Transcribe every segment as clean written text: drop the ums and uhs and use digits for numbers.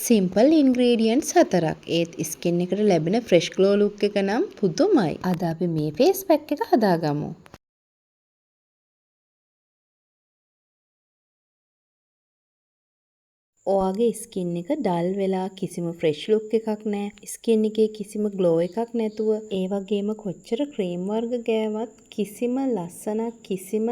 Simple ingredients 4ක්. ඒත් skin එකට ලැබෙන ෆ්‍රෙෂ් ග්ලෝ ලුක් එක නම් පුදුමයි. අද අපි මේ ෆේස් පැක් එක හදාගමු. ඔයාගේ ස්කින් එක ඩල් වෙලා කිසිම ෆ්‍රෙෂ් ලුක් එකක් නැහැ. ස්කින් එකේ කිසිම ග්ලෝ එකක් නැතුව ඒ වගේම කොච්චර ක්‍රීම් වර්ග ගෑවත් කිසිම ලස්සනක් කිසිම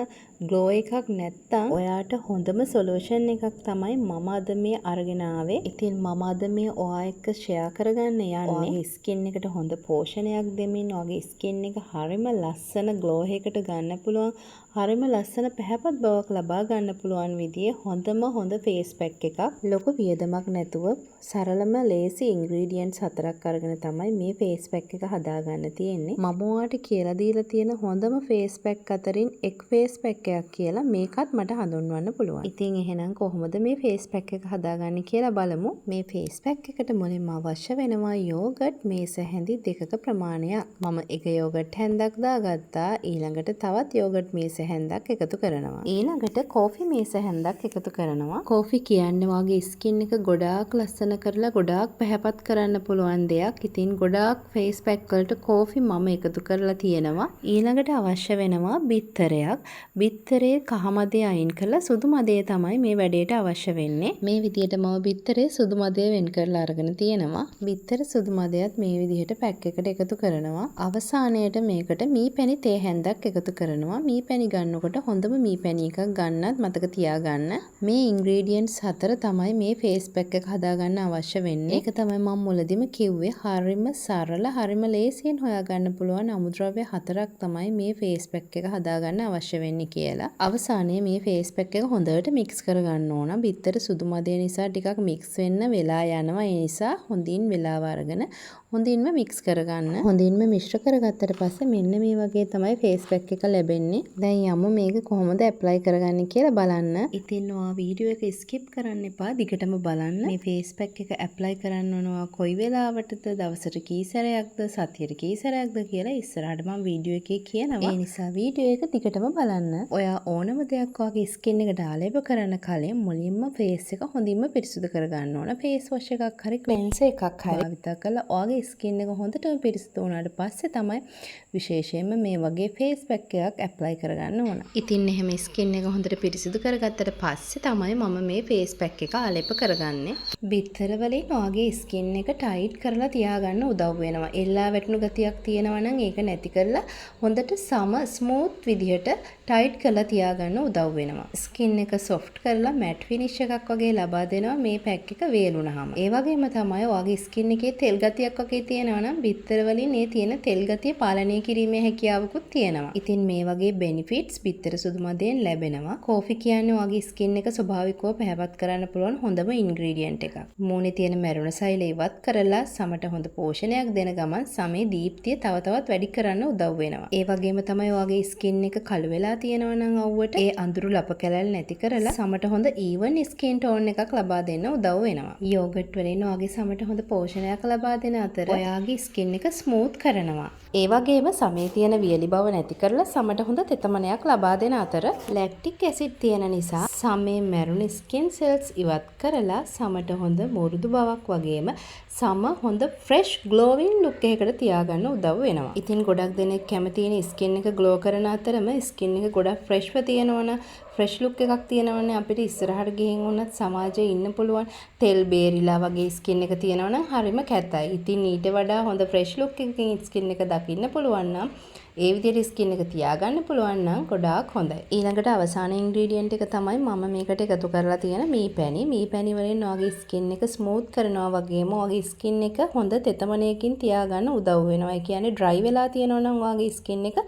ග්ලෝ එකක් නැත්තම් ඔයාට හොඳම සොලියුෂන් එකක් තමයි මම අද මේ අරගෙන ආවේ. ඉතින් මම අද මේ ඔයා එක්ක ෂෙයා කරගන්න යන්නේ ඔයාගේ ස්කින් එකට හොඳ පෝෂණයක් දෙමින් ඔයාගේ ස්කින් එක හරිම ලස්සන ග්ලෝ එකකට ගන්න පුළුවන්. හරිම ලස්සන පැහැපත් බවක් ලබා ගන්න පුළුවන් විදිහේ හොඳ ෆේස් පැක් එකක්. ලොකු වියදමක් නැතුව සරලම ලේසි ඉන්ග්‍රීඩියන්ට්ස් 4ක් අරගෙන තමයි මේ ෆේස් පැක් එක හදාගන්න තියෙන්නේ. මම ඔයාලට කියලා දීලා තියෙන හොඳම ෆේස් පැක් අතරින් එක් ෆේස් පැක් එකක් කියලා මේකත් මට හඳුන්වන්න පුළුවන්. ඉතින් එහෙනම් කොහොමද මේ ෆේස් පැක් එක හදාගන්නේ කියලා බලමු. මේ ෆේස් පැක් එකට මුලින්ම අවශ්‍ය වෙනවා යෝගට් මේස හැඳි 2ක ප්‍රමාණයක්. මම එක යෝගට් හැන්දක් දාගත්තා. ඊළඟට තවත් යෝගට් මේස හැන්දක් එකතු කරනවා. ඊළඟට කෝෆි මේස හැන්දක් එකතු කරනවා. කෝෆි කියන්නේ වගේ ස්කින් එක ගොඩාක් ලස්සන කරලා ගොඩාක් පැහැපත් කරන්න පුළුවන් දෙයක්. ඉතින් ගොඩාක් ෆේස් පැක් වලට කෝෆි මම එකතු කරලා තියෙනවා. ඊළඟට අවශ්‍ය වෙනවා බිත්තරයක්. බිත්තරේ කහ මදේ අයින් කරලා සුදු මදේ තමයි මේ වැඩේට අවශ්‍ය වෙන්නේ. මේ විදිහට මම බිත්තරේ සුදු මදේ වෙන් කරලා අරගෙන තියෙනවා. බිත්තර සුදු මදයත් මේ විදිහට පැක් එකට එකතු කරනවා. අවසානයේට මේකට මී පැණි තේ හැන්දක් එකතු කරනවා. මී පැණි ගන්නකොට හොඳම මී පැණි එකක් ගන්නත් මතක තියාගන්න. මේ ඉන්ග්‍රීඩියන්ට්ස් 4 තමයි මේ ෆේස් පැක් එක හදාගන්න අවශ්‍ය වෙන්නේ. ඒක තමයි මම මුලදිම කිව්වේ. හරිම සරල හරිම ලේසියෙන් හොයාගන්න පුළුවන් අමුද්‍රව්‍ය 4ක් තමයි මේ ෆේස් පැක් එක හදාගන්න අවශ්‍ය වෙන්නේ කියලා. අවසානයේ මේ ෆේස් පැක් එක හොඳට මික්ස් කරගන්න ඕන. බිත්තර සුදු මදේ නිසා ටිකක් මික්ස් වෙන්න වෙලා යනවා. ඒ නිසා හොඳින් වෙලාව අරගෙන හොඳින්ම මික්ස් කරගන්න. හොඳින්ම මිශ්‍ර කරගත්තට පස්සේ මෙන්න මේ වගේ තමයි ෆේස් පැක් එක ලැබෙන්නේ. දැන් යමු මේක කොහොමද ඇප්ලයි කරගන්නේ කියලා බලන්න. ඉතින් ඔයා වීඩියෝ එක ස්කිප් කරන්න එපා. දිගටම බලන්න. මේ ෆේස් පැක් එක ඇප්ලයි කරන්න ඕනවා කොයි වෙලාවටද, දවසට කී සැරයක්ද, සතියට කී සැරයක්ද කියලා ඉස්සරහට මම වීඩියෝ එකේ කියනවා. ඒ නිසා වීඩියෝ එක දිගටම බලන්න. ඔයා ඕනම දෙයක් ඔයාගේ ස්කින් එකට ආලේප කරන්න කලින් මුලින්ම ෆේස් එක හොඳින්ම පිරිසිදු කරගන්න ඕන. ෆේස් වොෂ් එකක් හරි ක්ලෙන්සර් එකක් හරි භාවිත කරලා ඔයාගේ ස්කින් එක හොඳටම පිරිසිදු වුණාට පස්සේ තමයි විශේෂයෙන්ම මේ වගේ ෆේස් පැක් එකක් ඇප්ලයි කරගන්න ඕන. ඉතින් එහෙම ස්කින් එක හොඳට පිරිසිදු කරගත්තට පස්සේ තමයි මම මේ ෆේස් පැක් එක ආලේප කරගන්නේ. බිත්තර වලින් ඔයාගේ ස්කින් එක ටයිට් කරලා තියාගන්න උදව් වෙනවා. එල්ලා වැටුණු ගතියක් තියෙනවා නම් ඒක නැති කරලා හොඳට ස්මූත් විදිහට ටයිට් කරලා තියාගන්න උදව් වෙනවා. ස්කින් එක සොෆ්ට් කරලා මැට් ෆිනිෂ් එකක් වගේ ලබා දෙනවා මේ පැක් එක වේලුණාම. ඒ වගේම තමයි ඔයාගේ ස්කින් එකේ තෙල් ගතියක් වගේ තියෙනවා නම් බිත්තර වලින් ඒ තියෙන තෙල් ගතිය පාලනය කිරීමේ හැකියාවකුත් තියෙනවා. ඉතින් මේ වගේ බෙනිෆිට්ස් බිත්තර සුදු මදයෙන් ලැබෙනවා. කෝෆි කියන්නේ ඔයාගේ ස්කින් එක ස්වභාවිකව පැහැපත් කරන්න පුළුවන් හොඳම ඉන්ග්‍රීඩියන්ට් එකක්. මූණේ තියෙන මැරුණ සෛල ඉවත් කරලා සමට හොඳ පෝෂණයක් දෙන ගමන් සමේ දීප්තිය තව තවත් වැඩි කරන්න උදව් වෙනවා. ඒ වගේම තමයි ඔයාගේ ස්කින් එක කළු වෙලා තියෙනවා නම් අවුවට ඒ අඳුරු ලප කැලල් නැති කරලා සමට හොඳ ඊවන් ස්කින් ටෝන් එකක් ලබා දෙන්න උදව් වෙනවා. යෝගට් වලින් ඔයාගේ සමට හොඳ පෝෂණයක් ලබා දෙන අතර ඔයාගේ ස්කින් එක ස්මූත් කරනවා. ඒ වගේම සමේ තියෙන වියලි බව නැති කරලා සමට හොඳ තෙතමනයක් ලබා දෙන අතර ලැක්ටික් ඇසිඩ් තියෙන නිසා සමේ මැරුණු ස්කින් සෙල්ස් ඉවත් කරලා සමට හොඳ මුරුදු බවක් වගේම සම හොඳ ෆ්‍රෙෂ් ග්ලෝවින් ලුක් එකකට තියාගන්න උදව් වෙනවා. ඉතින් ගොඩක් දෙනෙක් කැමතිනේ ස්කින් එක ග්ලෝ කරන අතරම ස්කින් එක ගොඩක් ෆ්‍රෙෂ්ව තියෙනවන ෆ්‍රෙෂ් ලුක් එකක් තියෙනවනේ අපිට ඉස්සරහට ගිහින් වුණත් සමාජයේ ඉන්න පුළුවන් තෙල් බේරිලා වගේ ස්කින් එක තියෙනවනම් හරිම කැතයි. ඉතින් ඊට වඩා හොඳ ෆ්‍රෙෂ් ලුක් එකකින් ස්කින් එක දකින්න පුළුවන් නම් ඒ විදිහට ස්කින් එක තියාගන්න පුළුවන් නම් ගොඩාක් හොඳයි. ඊළඟට අවසාන ඉන්ග්‍රීඩියන්ට් එක තමයි මම මේකට එකතු කරලා තියෙන මී පැණි. මී පැණි වලින් ඔයාගේ ස්කින් එක ස්මූත් කරනවා වගේම ඔයාගේ ස්කින් එක හොඳ තෙතමනයකින් තියාගන්න උදව් වෙනවා. ඒ කියන්නේ ඩ්‍රයි වෙලා තියෙනවා නම් ඔයාගේ ස්කින් එක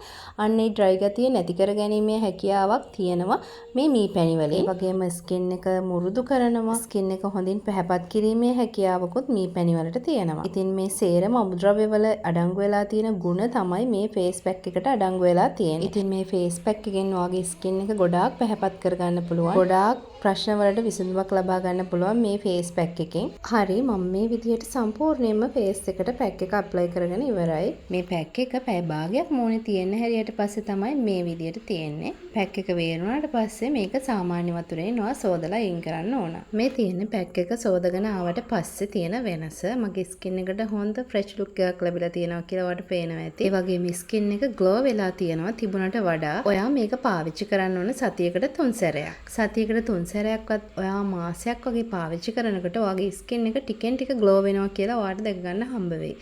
අන්න ඒ ඩ්‍රයි ගතිය නැති කරගැනීමේ හැකියාවක් තියෙනවා මේ මී පැණි වලින්. ඒ වගේම ස්කින් එක මුරුදු කරනවා. ස්කින් එක හොඳින් පැහැපත් කිරීමේ හැකියාවකුත් මී පැණි වලට තියෙනවා. ඉතින් මේ සේරම අමුද්‍රව්‍ය වල අඩංගු වෙලා තියෙන ගුණ තමයි මේ ෆේස් පැක් එකට අඩංගු වෙලා තියෙන්නේ. ඉතින් මේ ෆේස් පැක් එකෙන් ඔයාගේ ස්කින් එක ගොඩාක් පැහැපත් කරගන්න පුළුවන්. ගොඩාක් ප්‍රශ්න වලට විසඳුමක් ලබා ගන්න පුළුවන් මේ ෆේස් පැක් එකෙන්. හරි මම මේ විදිහට සම්පූර්ණයෙන්ම ෆේස් එකට පැක් එක ඇප්ලයි කරගෙන ඉවරයි. මේ පැක් එක පැය භාගයක් මූණේ තියෙන හැරියට පස්සේ තමයි මේ විදිහට තියෙන්නේ. පැක් එක වේරුණාට පස්සේ මේක සාමාන්‍ය වතුරේ නොවා සෝදලා අයින් කරන්න ඕන. මේ තියෙන පැක් එක සෝදගෙන ආවට පස්සේ තියෙන වෙනස මගේ ස්කින් එකට හොඳ ෆ්‍රෙෂ් ලුක් එකක් ලැබිලා තියෙනවා කියලා ඔයාලට පේනවා ඇති. ඒ වගේම ස්කින් එක ග්ලෝ වෙලා තියෙනවා තිබුණට වඩා. ඔයා මේක පාවිච්චි කරන්න ඕන සතියකට 3 සැරයක්. සතියකට 3 සැරයක්වත් ඔයා මාසයක් වගේ පාවිච්චි කරනකොට ඔයාගේ ස්කින් එක ටිකෙන් ටික ග්ලෝ වෙනවා කියලා ඔයාලට දැක ගන්න හම්බ වෙයි.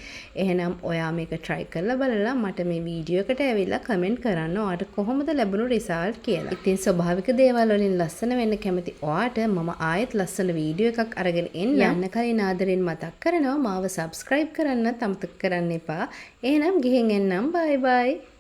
එහෙනම් ඔයා මේක try කරලා බලලා මට මේ වීඩියෝ එකට ඇවිල්ලා කමෙන්ට් කරන්න ඔයාලට කොහොමද ලැබුණු රිසල්ට් කියලා. ඉතින් ස්වභාවික දේවල් වලින් ලස්සන වෙන්න කැමති ඔයාට මම ආයෙත් ලස්සන වීඩියෝ එකක් අරගෙන යන්න කලින් ආදරෙන් මතක් කරනවා මාව subscribe කරන්නත් අමතක කරන්න එපා. එහෙනම් ගිහින් එන්නම් bye bye.